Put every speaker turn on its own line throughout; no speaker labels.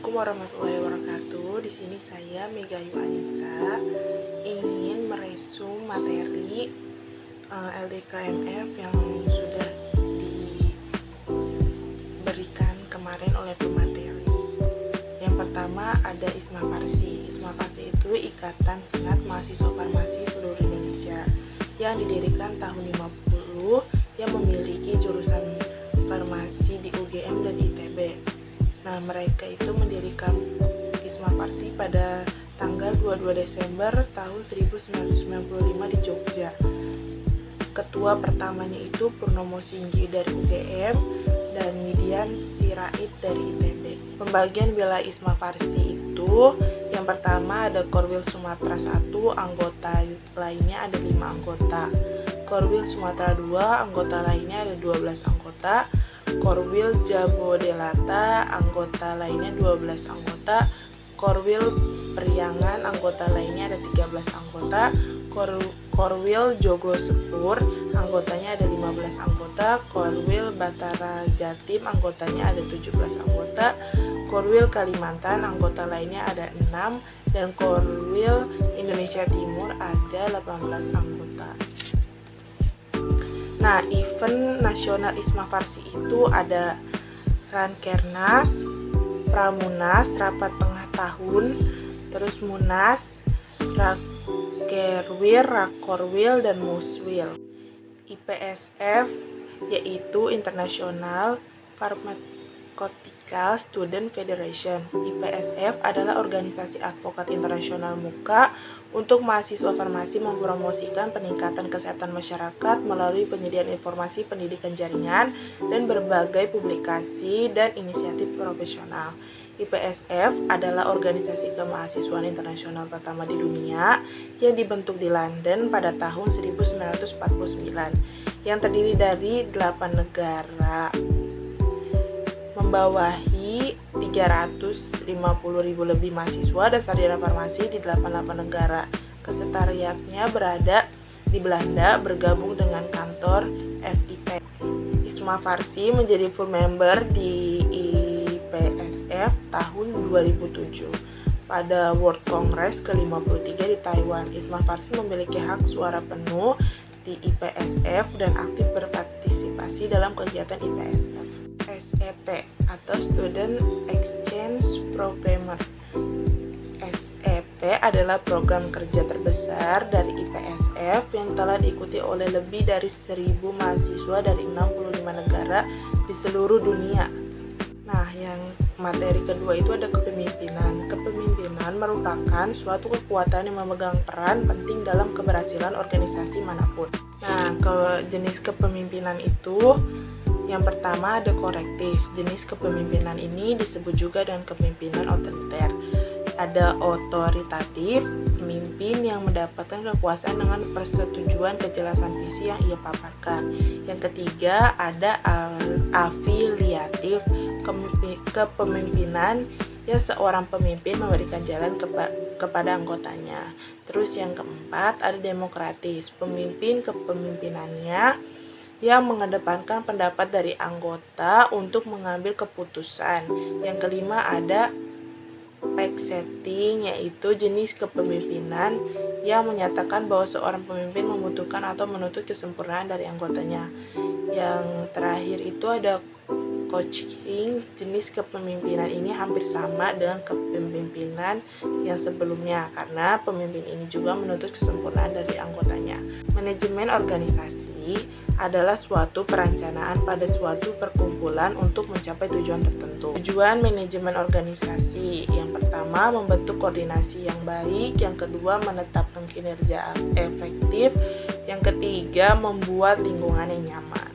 Assalamualaikum warahmatullahi wabarakatuh. Di sini saya Megayu Anissa ingin meresum materi LDKMF yang sudah diberikan kemarin oleh pemateri. Yang pertama ada ISMA Farsi. ISMA Farsi itu Ikatan Senat Mahasiswa Farmasi seluruh Indonesia yang didirikan tahun 50 yang memiliki jurusan farmasi di UGM dan ITB. Nah, mereka itu mendirikan ISMA Farsi pada tanggal 22 Desember tahun 1995 di Jogja. Ketua pertamanya itu Purnomo Singgi dari UGM dan Midian Sirait dari ITB. Pembagian wilayah ISMA Farsi itu yang pertama ada Korwil Sumatera 1, anggota lainnya ada 5 anggota. Korwil Sumatera 2, anggota lainnya ada 12 anggota. Korwil Jabodelata, anggota lainnya 12 anggota. Korwil Priangan, anggota lainnya ada 13 anggota. Korwil Jogo Sepur, anggotanya ada 15 anggota. Korwil Batara Jatim, anggotanya ada 17 anggota. Korwil Kalimantan, anggota lainnya ada 6. Dan Korwil Indonesia Timur ada 18 anggota. Nah, event nasional ISMA Farsi itu ada Rankernas, Pramunas, Rapat Tengah Tahun, terus Munas, Rakerwil, Rakorwil, dan Muswil. IPSF yaitu International Pharmaceutical Student Federation. IPSF adalah organisasi advokat internasional MUKA untuk mahasiswa farmasi mempromosikan peningkatan kesehatan masyarakat melalui penyediaan informasi pendidikan jaringan dan berbagai publikasi dan inisiatif profesional. IPSF adalah organisasi kemahasiswaan internasional pertama di dunia yang dibentuk di London pada tahun 1949 yang terdiri dari 8 negara membawahi 350.000 lebih mahasiswa dan sarjana farmasi di 88 negara. Sekretariatnya berada di Belanda bergabung dengan kantor FIP. ISMA Farsi menjadi full member di IPSF tahun 2007. Pada World Congress ke-53 di Taiwan, ISMA Farsi memiliki hak suara penuh di IPSF dan aktif berpartisipasi dalam kegiatan IPSF. SEP atau Student Exchange Programmer. SEP adalah program kerja terbesar dari IPSF yang telah diikuti oleh lebih dari 1.000 mahasiswa dari 65 negara di seluruh dunia. Nah, yang materi kedua itu ada kepemimpinan. Kepemimpinan merupakan suatu kekuatan yang memegang peran penting dalam keberhasilan organisasi manapun. Nah, jenis kepemimpinan itu yang pertama ada korektif. Jenis kepemimpinan ini disebut juga dengan kepemimpinan otoriter. Ada otoritatif, pemimpin yang mendapatkan kekuasaan dengan persetujuan kejelasan visi yang ia paparkan. Yang ketiga ada afiliatif, kepemimpinan yang seorang pemimpin memberikan jalan kepada anggotanya. Terus yang keempat ada demokratis, pemimpin kepemimpinannya yang mengedepankan pendapat dari anggota untuk mengambil keputusan. Yang kelima ada pact setting, yaitu jenis kepemimpinan yang menyatakan bahwa seorang pemimpin membutuhkan atau menuntut kesempurnaan dari anggotanya. Yang terakhir itu ada coaching. Jenis kepemimpinan ini hampir sama dengan kepemimpinan yang sebelumnya karena pemimpin ini juga menuntut kesempurnaan dari anggotanya. Manajemen organisasi adalah suatu perencanaan pada suatu perkumpulan untuk mencapai tujuan tertentu. Tujuan manajemen organisasi yang pertama membentuk koordinasi yang baik, yang kedua menetapkan kinerja efektif, yang ketiga membuat lingkungan yang nyaman.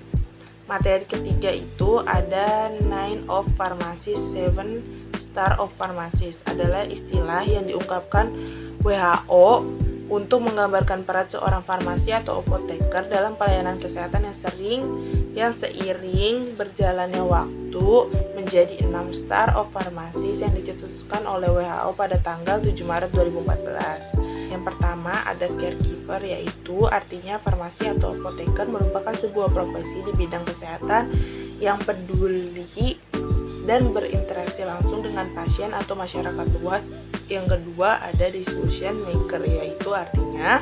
Materi ketiga itu ada 9 of Pharmacy, 7 Star of Pharmacist adalah istilah yang diungkapkan WHO untuk menggambarkan peran seorang farmasi atau apoteker dalam pelayanan kesehatan yang seiring berjalannya waktu menjadi 6 Star of Pharmacist yang dicetuskan oleh WHO pada tanggal 7 Maret 2014. Yang pertama ada caregiver, yaitu artinya farmasi atau apoteker merupakan sebuah profesi di bidang kesehatan yang peduli dan berinteraksi langsung dengan pasien atau masyarakat luas. Yang kedua ada decision maker, yaitu artinya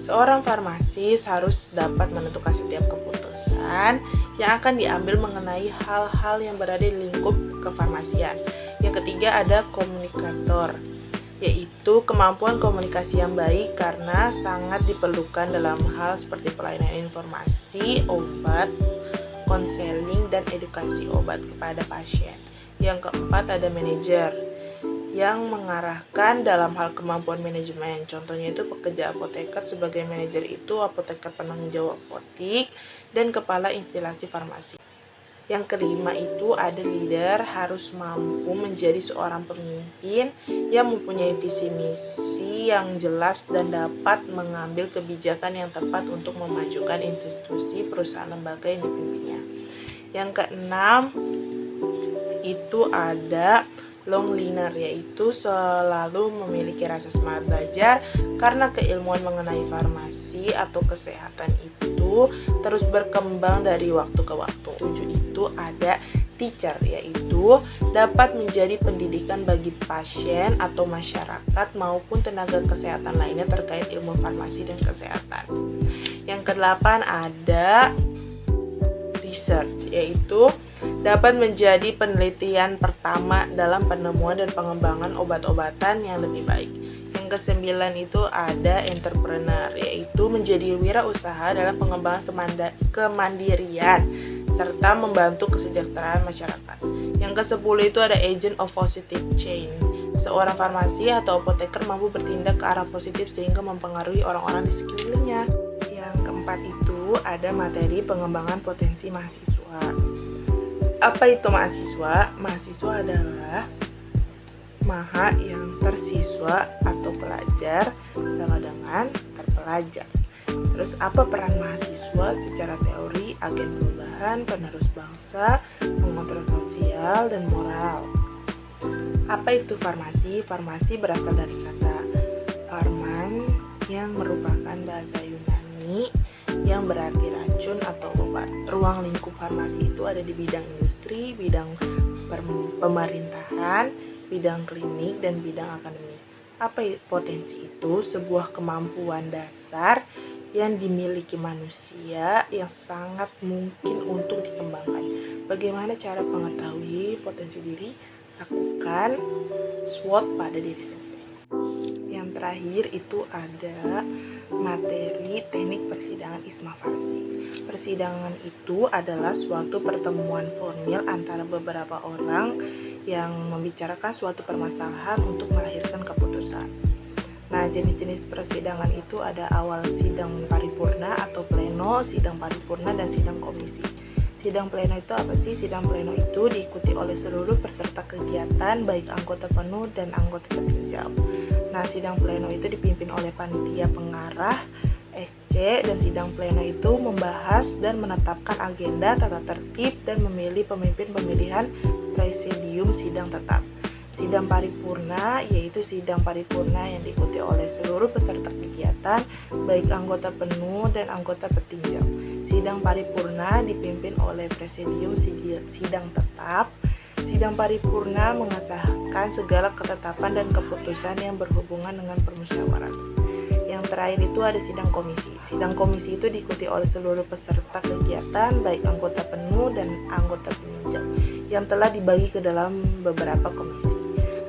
seorang farmasis harus dapat menentukan setiap keputusan yang akan diambil mengenai hal-hal yang berada di lingkup kefarmasian. Yang ketiga ada komunikator, yaitu kemampuan komunikasi yang baik karena sangat diperlukan dalam hal seperti pelayanan informasi, obat, konseling, dan edukasi obat kepada pasien. Yang keempat ada manajer, yang mengarahkan dalam hal kemampuan manajemen. Contohnya itu pekerja apoteker. Sebagai manajer itu apoteker penanggung jawab apotik dan kepala instalasi farmasi. Yang kelima itu ada leader, harus mampu menjadi seorang pemimpin yang mempunyai visi misi yang jelas dan dapat mengambil kebijakan yang tepat untuk memajukan institusi, perusahaan, lembaga yang dipimpinnya. Yang keenam itu ada long learner, yaitu selalu memiliki rasa semangat belajar karena keilmuan mengenai farmasi atau kesehatan itu terus berkembang dari waktu ke waktu. 7 itu ada teacher, yaitu dapat menjadi pendidikan bagi pasien atau masyarakat maupun tenaga kesehatan lainnya terkait ilmu farmasi dan kesehatan. Yang ke-8 ada research, yaitu dapat menjadi penelitian pertama dalam penemuan dan pengembangan obat-obatan yang lebih baik. Yang ke-9 itu ada entrepreneur, yaitu menjadi wirausaha dalam pengembangan kemandirian serta membantu kesejahteraan masyarakat. Yang ke-10 itu ada agent of positive change. Seorang farmasi atau apoteker mampu bertindak ke arah positif sehingga mempengaruhi orang-orang di sekelilingnya. Yang keempat itu ada materi pengembangan potensi mahasiswa. Apa itu mahasiswa? Mahasiswa adalah maha yang tersiswa atau pelajar sama dengan terpelajar. Terus apa peran mahasiswa secara teori? Agen perubahan, penerus bangsa, pengontrol sosial dan moral. Apa itu farmasi? Farmasi berasal dari kata farman yang merupakan bahasa Yunani yang berarti racun atau obat. Ruang lingkup farmasi itu ada di bidang industri, bidang pemerintahan, bidang klinik, dan bidang akademik. Apa potensi itu? Sebuah kemampuan dasar yang dimiliki manusia yang sangat mungkin untuk dikembangkan. Bagaimana cara mengetahui potensi diri? Lakukan SWOT pada diri sendiri. Yang terakhir itu ada materi teknik persidangan Isma Farsi. Persidangan itu adalah suatu pertemuan formil antara beberapa orang yang membicarakan suatu permasalahan untuk melahirkan keputusan. Nah, jenis-jenis persidangan itu ada awal sidang paripurna atau pleno, sidang paripurna, dan sidang komisi. Sidang pleno itu apa sih? Sidang pleno itu diikuti oleh seluruh peserta kegiatan, baik anggota penuh dan anggota tertinjau. Nah, sidang pleno itu dipimpin oleh panitia pengarah SC, dan sidang pleno itu membahas dan menetapkan agenda, tata tertib, dan memilih pemimpin pemilihan presidium sidang tetap. Sidang paripurna yaitu sidang paripurna yang diikuti oleh seluruh peserta kegiatan, baik anggota penuh dan anggota tertinjau. Sidang paripurna dipimpin oleh presidium sidang tetap. Sidang paripurna mengesahkan segala ketetapan dan keputusan yang berhubungan dengan permusyawaratan. Yang terakhir itu ada sidang komisi. Sidang komisi itu diikuti oleh seluruh peserta kegiatan, baik anggota penuh dan anggota peninjau, yang telah dibagi ke dalam beberapa komisi.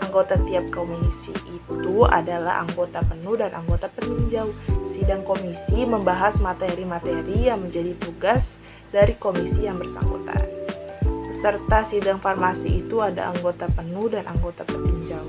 Anggota tiap komisi itu adalah anggota penuh dan anggota peninjau. Sidang komisi membahas materi-materi yang menjadi tugas dari komisi yang bersangkutan. Peserta sidang farmasi itu ada anggota penuh dan anggota peninjau.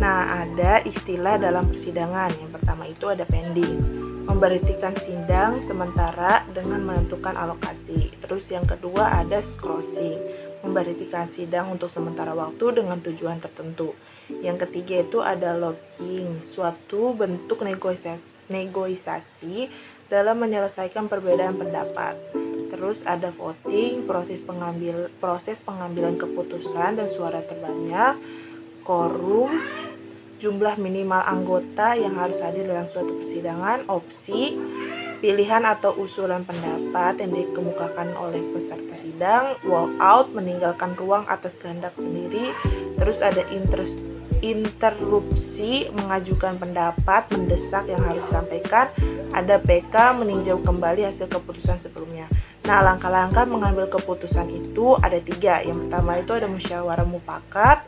Nah, ada istilah dalam persidangan. Yang pertama itu ada pending, memberhentikan sidang sementara dengan menentukan alokasi. Terus yang kedua ada closing, memberhentikan sidang untuk sementara waktu dengan tujuan tertentu. Yang ketiga itu ada logging, suatu bentuk negosiasi dalam menyelesaikan perbedaan pendapat. Terus ada voting, proses pengambilan keputusan dan suara terbanyak. Quorum, jumlah minimal anggota yang harus hadir dalam suatu persidangan. Opsi, pilihan atau usulan pendapat yang dikemukakan oleh peserta sidang, walk out, meninggalkan ruang atas kehendak sendiri, terus ada interupsi, mengajukan pendapat, mendesak yang harus disampaikan, ada PK, meninjau kembali hasil keputusan sebelumnya. Nah, langkah-langkah mengambil keputusan itu ada 3. Yang pertama itu ada musyawarah mufakat,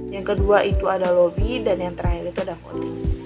yang kedua itu ada lobby, dan yang terakhir itu ada voting.